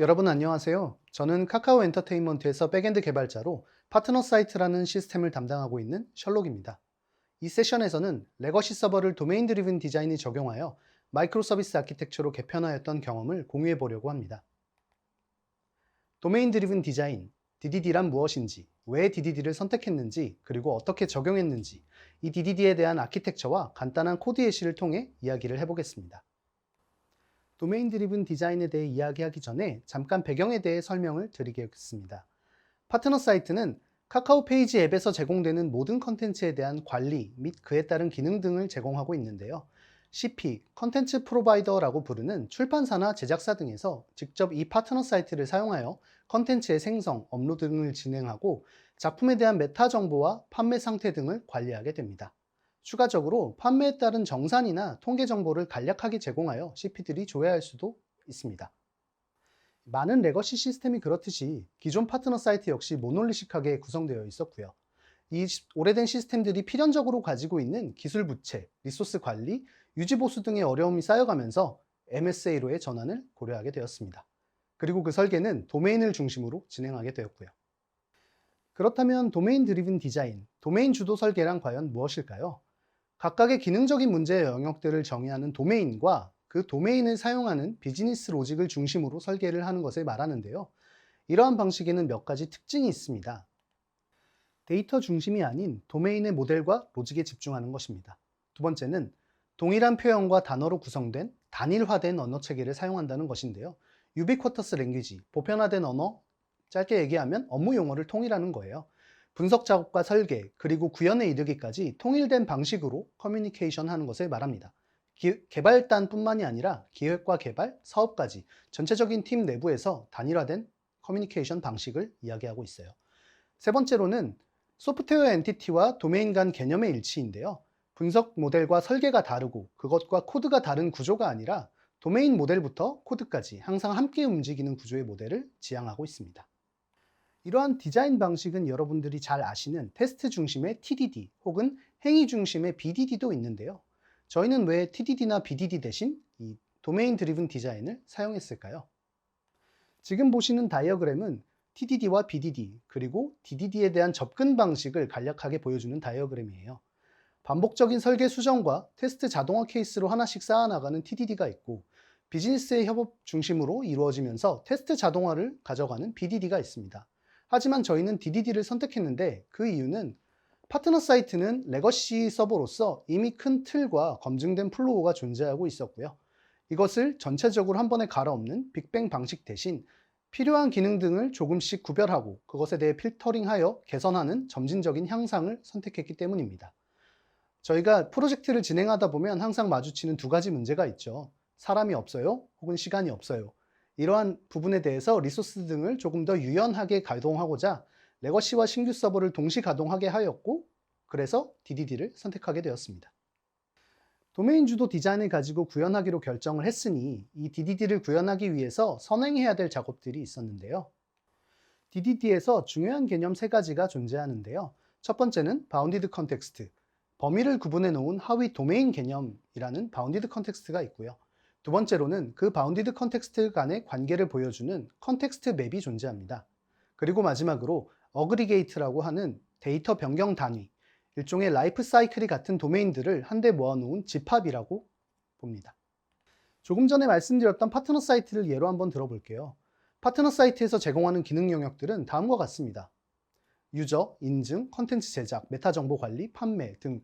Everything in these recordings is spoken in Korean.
여러분 안녕하세요. 저는 카카오 엔터테인먼트에서 백엔드 개발자로 파트너 사이트라는 시스템을 담당하고 있는 셜록입니다. 이 세션에서는 레거시 서버를 도메인 드리븐 디자인에 적용하여 마이크로 서비스 아키텍처로 개편하였던 경험을 공유해 보려고 합니다. 도메인 드리븐 디자인, DDD란 무엇인지, 왜 DDD를 선택했는지, 그리고 어떻게 적용했는지, 이 DDD에 대한 아키텍처와 간단한 코드 예시를 통해 이야기를 해보겠습니다. 도메인 드리븐 디자인에 대해 이야기하기 전에 잠깐 배경에 대해 설명을 드리겠습니다. 파트너 사이트는 카카오 페이지 앱에서 제공되는 모든 컨텐츠에 대한 관리 및 그에 따른 기능 등을 제공하고 있는데요. CP, 컨텐츠 프로바이더라고 부르는 출판사나 제작사 등에서 직접 이 파트너 사이트를 사용하여 컨텐츠의 생성, 업로드 등을 진행하고 작품에 대한 메타 정보와 판매 상태 등을 관리하게 됩니다. 추가적으로 판매에 따른 정산이나 통계 정보를 간략하게 제공하여 CP들이 조회할 수도 있습니다. 많은 레거시 시스템이 그렇듯이 기존 파트너 사이트 역시 모놀리식하게 구성되어 있었고요. 이 오래된 시스템들이 필연적으로 가지고 있는 기술 부채, 리소스 관리, 유지 보수 등의 어려움이 쌓여가면서 MSA로의 전환을 고려하게 되었습니다. 그리고 그 설계는 도메인을 중심으로 진행하게 되었고요. 그렇다면 도메인 드리븐 디자인, 도메인 주도 설계란 과연 무엇일까요? 각각의 기능적인 문제의 영역들을 정의하는 도메인과 그 도메인을 사용하는 비즈니스 로직을 중심으로 설계를 하는 것을 말하는데요. 이러한 방식에는 몇 가지 특징이 있습니다. 데이터 중심이 아닌 도메인의 모델과 로직에 집중하는 것입니다. 두 번째는 동일한 표현과 단어로 구성된 단일화된 언어 체계를 사용한다는 것인데요. 유비쿼터스 랭귀지, 보편화된 언어, 짧게 얘기하면 업무 용어를 통일하는 거예요. 분석 작업과 설계, 그리고 구현에 이르기까지 통일된 방식으로 커뮤니케이션 하는 것을 말합니다. 개발단뿐만이 아니라 기획과 개발, 사업까지 전체적인 팀 내부에서 단일화된 커뮤니케이션 방식을 이야기하고 있어요. 세 번째로는 소프트웨어 엔티티와 도메인 간 개념의 일치인데요. 분석 모델과 설계가 다르고 그것과 코드가 다른 구조가 아니라 도메인 모델부터 코드까지 항상 함께 움직이는 구조의 모델을 지향하고 있습니다. 이러한 디자인 방식은 여러분들이 잘 아시는 테스트 중심의 TDD 혹은 행위 중심의 BDD도 있는데요. 저희는 왜 TDD나 BDD 대신 이 도메인 드리븐 디자인을 사용했을까요? 지금 보시는 다이어그램은 TDD와 BDD 그리고 DDD에 대한 접근 방식을 간략하게 보여주는 다이어그램이에요. 반복적인 설계 수정과 테스트 자동화 케이스로 하나씩 쌓아나가는 TDD가 있고 비즈니스의 협업 중심으로 이루어지면서 테스트 자동화를 가져가는 BDD가 있습니다. 하지만 저희는 DDD를 선택했는데 그 이유는 파트너 사이트는 레거시 서버로서 이미 큰 틀과 검증된 플로우가 존재하고 있었고요. 이것을 전체적으로 한 번에 갈아엎는 빅뱅 방식 대신 필요한 기능 등을 조금씩 구별하고 그것에 대해 필터링하여 개선하는 점진적인 향상을 선택했기 때문입니다. 저희가 프로젝트를 진행하다 보면 항상 마주치는 두 가지 문제가 있죠. 사람이 없어요, 혹은 시간이 없어요. 이러한 부분에 대해서 리소스 등을 조금 더 유연하게 가동하고자 레거시와 신규 서버를 동시 가동하게 하였고, 그래서 DDD를 선택하게 되었습니다. 도메인 주도 디자인을 가지고 구현하기로 결정을 했으니 이 DDD를 구현하기 위해서 선행해야 될 작업들이 있었는데요. DDD에서 중요한 개념 세 가지가 존재하는데요. 첫 번째는 바운디드 컨텍스트, 범위를 구분해 놓은 하위 도메인 개념이라는 바운디드 컨텍스트가 있고요. 두 번째로는 그 바운디드 컨텍스트 간의 관계를 보여주는 컨텍스트 맵이 존재합니다. 그리고 마지막으로 어그리게이트라고 하는 데이터 변경 단위, 일종의 라이프 사이클이 같은 도메인들을 한데 모아놓은 집합이라고 봅니다. 조금 전에 말씀드렸던 파트너 사이트를 예로 한번 들어볼게요. 파트너 사이트에서 제공하는 기능 영역들은 다음과 같습니다. 유저, 인증, 컨텐츠 제작, 메타 정보 관리, 판매 등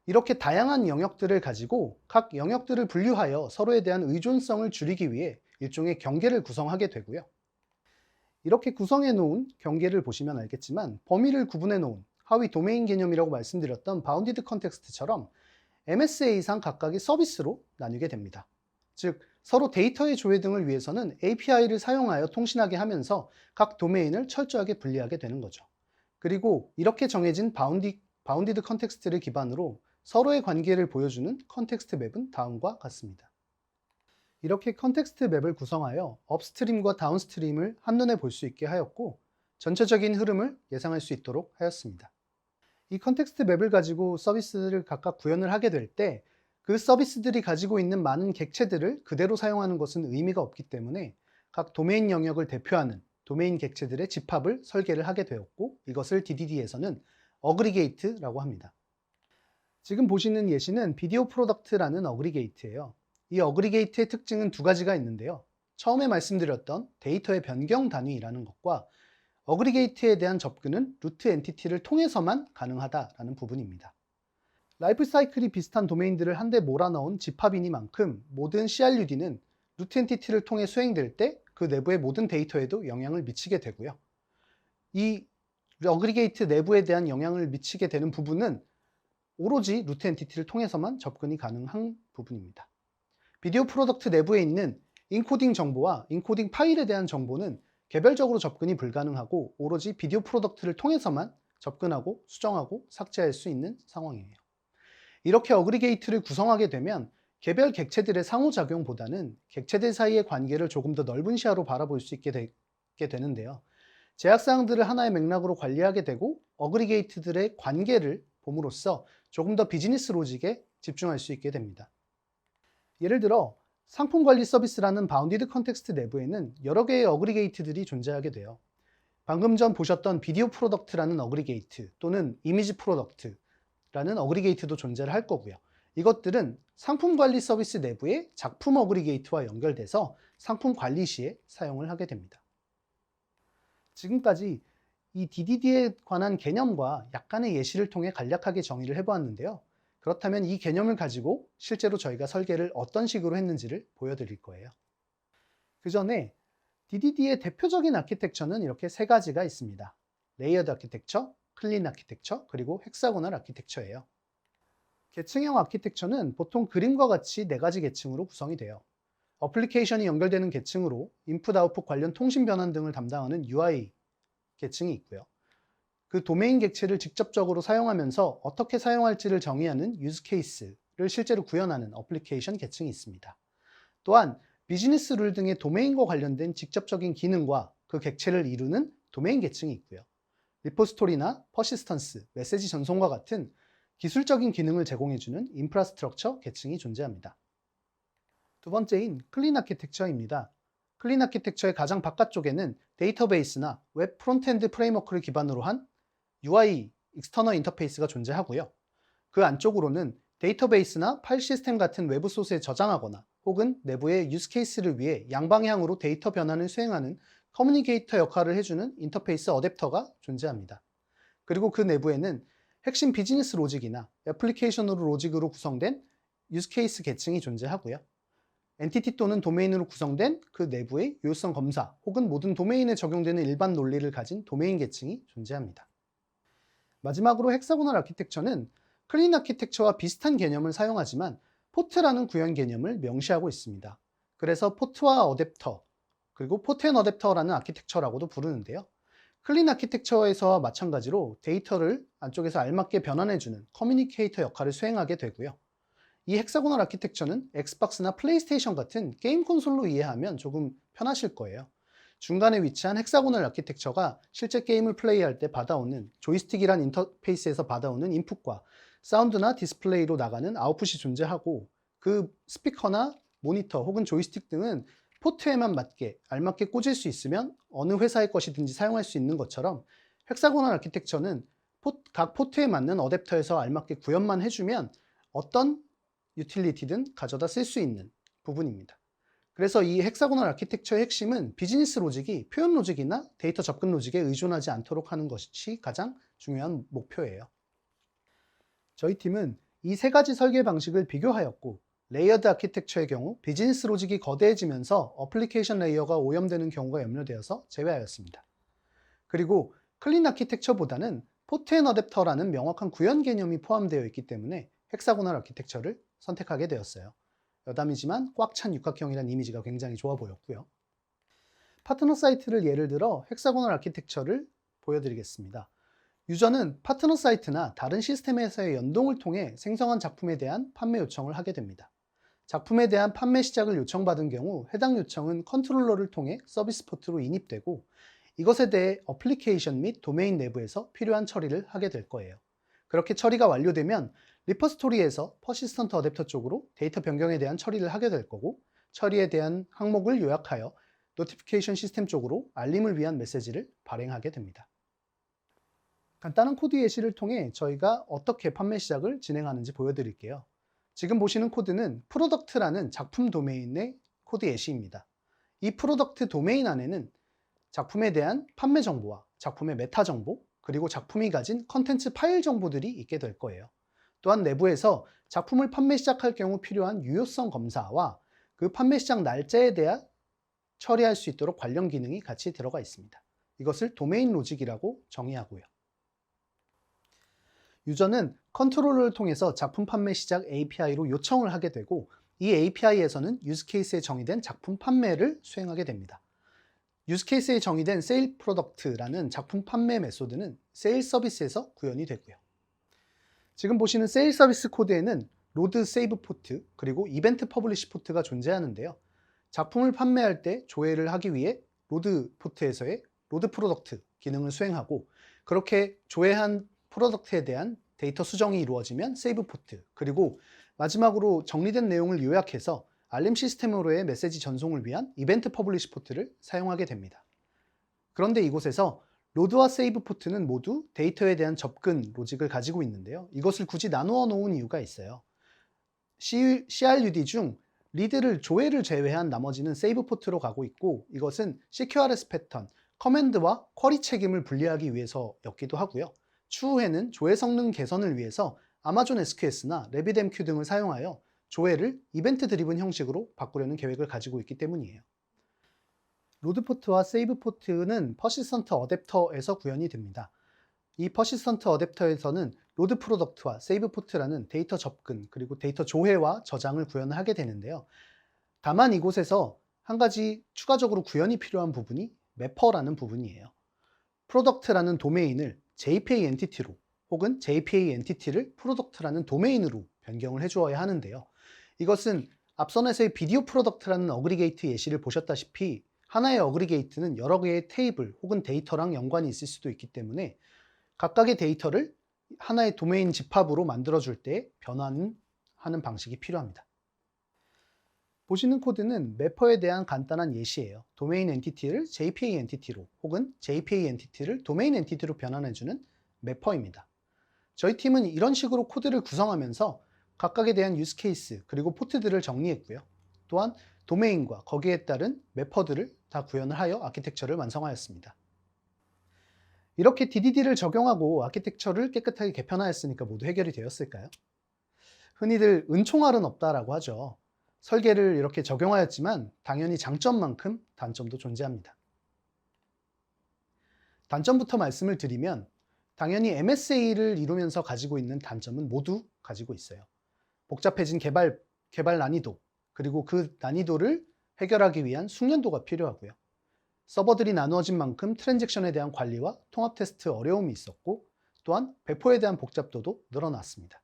이렇게 다양한 영역들을 가지고 각 영역들을 분류하여 서로에 대한 의존성을 줄이기 위해 일종의 경계를 구성하게 되고요. 이렇게 구성해 놓은 경계를 보시면 알겠지만 범위를 구분해 놓은 하위 도메인 개념이라고 말씀드렸던 바운디드 컨텍스트처럼 MSA상 각각의 서비스로 나뉘게 됩니다. 즉 서로 데이터의 조회 등을 위해서는 API를 사용하여 통신하게 하면서 각 도메인을 철저하게 분리하게 되는 거죠. 그리고 이렇게 정해진 바운디드 컨텍스트를 기반으로 서로의 관계를 보여주는 컨텍스트 맵은 다음과 같습니다. 이렇게 컨텍스트 맵을 구성하여 업스트림과 다운스트림을 한눈에 볼 수 있게 하였고 전체적인 흐름을 예상할 수 있도록 하였습니다. 이 컨텍스트 맵을 가지고 서비스를 각각 구현을 하게 될 때 그 서비스들이 가지고 있는 많은 객체들을 그대로 사용하는 것은 의미가 없기 때문에 각 도메인 영역을 대표하는 도메인 객체들의 집합을 설계를 하게 되었고 이것을 DDD에서는 어그리게이트라고 합니다. 지금 보시는 예시는 비디오 프로덕트라는 어그리게이트예요. 이 어그리게이트의 특징은 두 가지가 있는데요. 처음에 말씀드렸던 데이터의 변경 단위라는 것과 어그리게이트에 대한 접근은 루트 엔티티를 통해서만 가능하다라는 부분입니다. 라이프 사이클이 비슷한 도메인들을 한데 몰아넣은 집합이니만큼 모든 CRUD는 루트 엔티티를 통해 수행될 때 그 내부의 모든 데이터에도 영향을 미치게 되고요. 이 어그리게이트 내부에 대한 영향을 미치게 되는 부분은 오로지 루트 엔티티를 통해서만 접근이 가능한 부분입니다. 비디오 프로덕트 내부에 있는 인코딩 정보와 인코딩 파일에 대한 정보는 개별적으로 접근이 불가능하고 오로지 비디오 프로덕트를 통해서만 접근하고 수정하고 삭제할 수 있는 상황이에요. 이렇게 어그리게이트를 구성하게 되면 개별 객체들의 상호작용보다는 객체들 사이의 관계를 조금 더 넓은 시야로 바라볼 수 있게 되는데요. 제약사항들을 하나의 맥락으로 관리하게 되고 어그리게이트들의 관계를 봄으로써 조금 더 비즈니스 로직에 집중할 수 있게 됩니다. 예를 들어 상품 관리 서비스라는 바운디드 컨텍스트 내부에는 여러 개의 어그리게이트들이 존재하게 돼요. 방금 전 보셨던 비디오 프로덕트라는 어그리게이트 또는 이미지 프로덕트라는 어그리게이트도 존재를 할 거고요. 이것들은 상품 관리 서비스 내부의 작품 어그리게이트와 연결돼서 상품 관리 시에 사용을 하게 됩니다. 지금까지 이 DDD에 관한 개념과 약간의 예시를 통해 간략하게 정의를 해보았는데요. 그렇다면 이 개념을 가지고 실제로 저희가 설계를 어떤 식으로 했는지를 보여드릴 거예요. 그 전에 DDD의 대표적인 아키텍처는 이렇게 세 가지가 있습니다. 레이어드 아키텍처, 클린 아키텍처, 그리고 헥사고널 아키텍처예요. 계층형 아키텍처는 보통 그림과 같이 네 가지 계층으로 구성이 돼요. 어플리케이션이 연결되는 계층으로 인풋, 아웃풋 관련 통신 변환 등을 담당하는 UI 계층이 있고요. 그 도메인 객체를 직접적으로 사용하면서 어떻게 사용할지를 정의하는 유즈 케이스를 실제로 구현하는 어플리케이션 계층이 있습니다. 또한 비즈니스 룰 등의 도메인과 관련된 직접적인 기능과 그 객체를 이루는 도메인 계층이 있고요. 리포지토리나 퍼시스턴스, 메시지 전송과 같은 기술적인 기능을 제공해주는 인프라스트럭처 계층이 존재합니다. 두 번째인 클린 아키텍처입니다. 클린 아키텍처의 가장 바깥쪽에는 데이터베이스나 웹 프론트엔드 프레임워크를 기반으로 한 UI, 익스터널 인터페이스가 존재하고요. 그 안쪽으로는 데이터베이스나 파일 시스템 같은 외부 소스에 저장하거나 혹은 내부의 유즈 케이스를 위해 양방향으로 데이터 변환을 수행하는 커뮤니케이터 역할을 해주는 인터페이스 어댑터가 존재합니다. 그리고 그 내부에는 핵심 비즈니스 로직이나 애플리케이션 로직으로 구성된 유즈 케이스 계층이 존재하고요. 엔티티 또는 도메인으로 구성된 그 내부의 유효성 검사 혹은 모든 도메인에 적용되는 일반 논리를 가진 도메인 계층이 존재합니다. 마지막으로 헥사고널 아키텍처는 클린 아키텍처와 비슷한 개념을 사용하지만 포트라는 구현 개념을 명시하고 있습니다. 그래서 포트와 어댑터, 그리고 포트 앤 어댑터라는 아키텍처라고도 부르는데요. 클린 아키텍처에서와 마찬가지로 데이터를 안쪽에서 알맞게 변환해주는 커뮤니케이터 역할을 수행하게 되고요. 이 헥사고널 아키텍처는 엑스박스나 플레이스테이션 같은 게임 콘솔로 이해하면 조금 편하실 거예요. 중간에 위치한 헥사고널 아키텍처가 실제 게임을 플레이할 때 받아오는 조이스틱이란 인터페이스에서 받아오는 인풋과 사운드나 디스플레이로 나가는 아웃풋이 존재하고 그 스피커나 모니터 혹은 조이스틱 등은 포트에만 맞게 알맞게 꽂을 수 있으면 어느 회사의 것이든지 사용할 수 있는 것처럼 헥사고널 아키텍처는 각 포트에 맞는 어댑터에서 알맞게 구현만 해주면 어떤 유틸리티든 가져다 쓸 수 있는 부분입니다. 그래서 이 헥사고널 아키텍처의 핵심은 비즈니스 로직이 표현 로직이나 데이터 접근 로직에 의존하지 않도록 하는 것이 가장 중요한 목표예요. 저희 팀은 이 세 가지 설계 방식을 비교하였고 레이어드 아키텍처의 경우 비즈니스 로직이 거대해지면서 어플리케이션 레이어가 오염되는 경우가 염려되어서 제외하였습니다. 그리고 클린 아키텍처보다는 포트 앤 어댑터라는 명확한 구현 개념이 포함되어 있기 때문에 헥사고널 아키텍처를 선택하게 되었어요. 여담이지만 꽉 찬 육각형이라는 이미지가 굉장히 좋아 보였고요. 파트너 사이트를 예를 들어 헥사고널 아키텍처를 보여드리겠습니다. 유저는 파트너 사이트나 다른 시스템에서의 연동을 통해 생성한 작품에 대한 판매 요청을 하게 됩니다. 작품에 대한 판매 시작을 요청받은 경우 해당 요청은 컨트롤러를 통해 서비스 포트로 인입되고 이것에 대해 어플리케이션 및 도메인 내부에서 필요한 처리를 하게 될 거예요. 그렇게 처리가 완료되면 리퍼스토리에서 퍼시스턴트 어댑터 쪽으로 데이터 변경에 대한 처리를 하게 될 거고 처리에 대한 항목을 요약하여 노티피케이션 시스템 쪽으로 알림을 위한 메시지를 발행하게 됩니다. 간단한 코드 예시를 통해 저희가 어떻게 판매 시작을 진행하는지 보여드릴게요. 지금 보시는 코드는 프로덕트라는 작품 도메인의 코드 예시입니다. 이 프로덕트 도메인 안에는 작품에 대한 판매 정보와 작품의 메타 정보, 그리고 작품이 가진 컨텐츠 파일 정보들이 있게 될 거예요. 또한 내부에서 작품을 판매 시작할 경우 필요한 유효성 검사와 그 판매 시작 날짜에 대한 처리할 수 있도록 관련 기능이 같이 들어가 있습니다. 이것을 도메인 로직이라고 정의하고요. 유저는 컨트롤러를 통해서 작품 판매 시작 API로 요청을 하게 되고, 이 API에서는 유즈케이스에 정의된 작품 판매를 수행하게 됩니다. 유즈케이스에 정의된 세일 프로덕트라는 작품 판매 메소드는 세일 서비스에서 구현이 되고요. 지금 보시는 세일 서비스 코드에는 로드 세이브 포트 그리고 이벤트 퍼블리시 포트가 존재하는데요. 작품을 판매할 때 조회를 하기 위해 로드 포트에서의 로드 프로덕트 기능을 수행하고, 그렇게 조회한 프로덕트에 대한 데이터 수정이 이루어지면 세이브 포트, 그리고 마지막으로 정리된 내용을 요약해서 알림 시스템으로의 메시지 전송을 위한 이벤트 퍼블리시 포트를 사용하게 됩니다. 그런데 이곳에서 로드와 세이브 포트는 모두 데이터에 대한 접근 로직을 가지고 있는데요. 이것을 굳이 나누어 놓은 이유가 있어요. CRUD 중 리드를 조회를 제외한 나머지는 세이브 포트로 가고 있고, 이것은 CQRS 패턴, 커맨드와 쿼리 책임을 분리하기 위해서였기도 하고요. 추후에는 조회 성능 개선을 위해서 아마존 SQS나 RabbitMQ 등을 사용하여 조회를 이벤트 드리븐 형식으로 바꾸려는 계획을 가지고 있기 때문이에요. 로드 포트와 세이브 포트는 퍼시스턴트 어댑터에서 구현이 됩니다. 이 퍼시스턴트 어댑터에서는 로드 프로덕트와 세이브 포트라는 데이터 접근 그리고 데이터 조회와 저장을 구현을 하게 되는데요. 다만 이곳에서 한 가지 추가적으로 구현이 필요한 부분이 매퍼라는 부분이에요. 프로덕트라는 도메인을 JPA 엔티티로 혹은 JPA 엔티티를 프로덕트라는 도메인으로 변경을 해주어야 하는데요. 이것은 앞선에서의 비디오 프로덕트라는 어그리게이트 예시를 보셨다시피 하나의 어그리게이트는 여러 개의 테이블 혹은 데이터랑 연관이 있을 수도 있기 때문에 각각의 데이터를 하나의 도메인 집합으로 만들어줄 때 변환하는 방식이 필요합니다. 보시는 코드는 매퍼에 대한 간단한 예시예요. 도메인 엔티티를 JPA 엔티티로 혹은 JPA 엔티티를 도메인 엔티티로 변환해주는 매퍼입니다. 저희 팀은 이런 식으로 코드를 구성하면서 각각에 대한 유스케이스 그리고 포트들을 정리했고요. 또한 도메인과 거기에 따른 매퍼들을 다 구현을 하여 아키텍처를 완성하였습니다. 이렇게 DDD를 적용하고 아키텍처를 깨끗하게 개편하였으니까 모두 해결이 되었을까요? 흔히들 은총알은 없다라고 하죠. 설계를 이렇게 적용하였지만 당연히 장점만큼 단점도 존재합니다. 단점부터 말씀을 드리면 당연히 MSA를 이루면서 가지고 있는 단점은 모두 가지고 있어요. 복잡해진 개발 난이도, 그리고 그 난이도를 해결하기 위한 숙련도가 필요하고요. 서버들이 나누어진 만큼 트랜잭션에 대한 관리와 통합 테스트 어려움이 있었고, 또한 배포에 대한 복잡도도 늘어났습니다.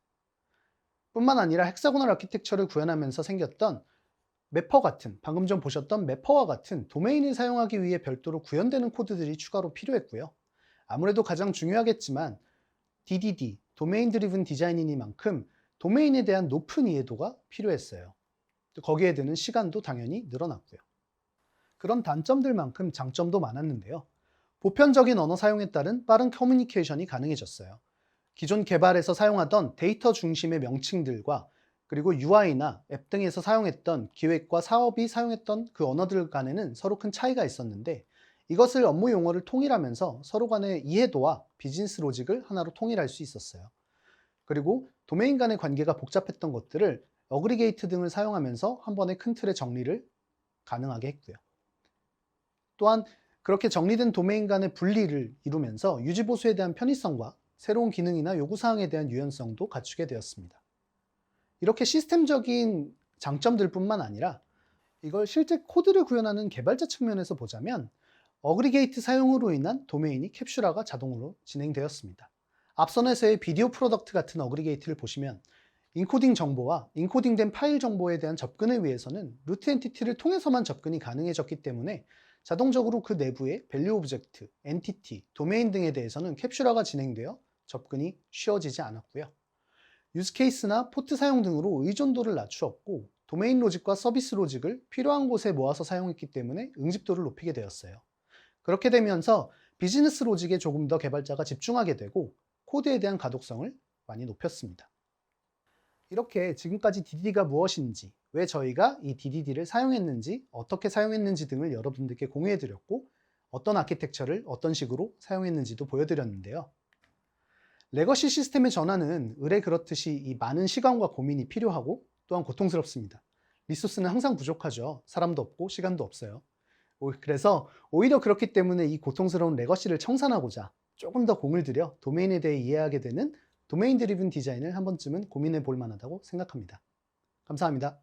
뿐만 아니라 헥사고널 아키텍처를 구현하면서 생겼던 매퍼 같은, 방금 전 보셨던 매퍼와 같은 도메인을 사용하기 위해 별도로 구현되는 코드들이 추가로 필요했고요. 아무래도 가장 중요하겠지만 DDD, 도메인 드리븐 디자인이니만큼 도메인에 대한 높은 이해도가 필요했어요. 거기에 드는 시간도 당연히 늘어났고요. 그런 단점들만큼 장점도 많았는데요. 보편적인 언어 사용에 따른 빠른 커뮤니케이션이 가능해졌어요. 기존 개발에서 사용하던 데이터 중심의 명칭들과 그리고 UI나 앱 등에서 사용했던 기획과 사업이 사용했던 그 언어들 간에는 서로 큰 차이가 있었는데, 이것을 업무 용어를 통일하면서 서로 간의 이해도와 비즈니스 로직을 하나로 통일할 수 있었어요. 그리고 도메인 간의 관계가 복잡했던 것들을 어그리게이트 등을 사용하면서 한 번에 큰 틀의 정리를 가능하게 했고요. 또한 그렇게 정리된 도메인 간의 분리를 이루면서 유지보수에 대한 편의성과 새로운 기능이나 요구사항에 대한 유연성도 갖추게 되었습니다. 이렇게 시스템적인 장점들 뿐만 아니라 이걸 실제 코드를 구현하는 개발자 측면에서 보자면 어그리게이트 사용으로 인한 도메인이 캡슐화가 자동으로 진행되었습니다. 앞선에서의 비디오 프로덕트 같은 어그리게이트를 보시면 인코딩 정보와 인코딩된 파일 정보에 대한 접근을 위해서는 루트 엔티티를 통해서만 접근이 가능해졌기 때문에 자동적으로 그 내부의 밸류 오브젝트, 엔티티, 도메인 등에 대해서는 캡슐화가 진행되어 접근이 쉬워지지 않았고요. 유즈케이스나 포트 사용 등으로 의존도를 낮추었고, 도메인 로직과 서비스 로직을 필요한 곳에 모아서 사용했기 때문에 응집도를 높이게 되었어요. 그렇게 되면서 비즈니스 로직에 조금 더 개발자가 집중하게 되고 코드에 대한 가독성을 많이 높였습니다. 이렇게 지금까지 DDD가 무엇인지, 왜 저희가 이 DDD를 사용했는지, 어떻게 사용했는지 등을 여러분들께 공유해 드렸고, 어떤 아키텍처를 어떤 식으로 사용했는지도 보여드렸는데요. 레거시 시스템의 전환은 을에 그렇듯이 이 많은 시간과 고민이 필요하고 또한 고통스럽습니다. 리소스는 항상 부족하죠. 사람도 없고 시간도 없어요. 그래서 오히려 그렇기 때문에 이 고통스러운 레거시를 청산하고자 조금 더 공을 들여 도메인에 대해 이해하게 되는 도메인 드리븐 디자인을 한 번쯤은 고민해 볼 만하다고 생각합니다. 감사합니다.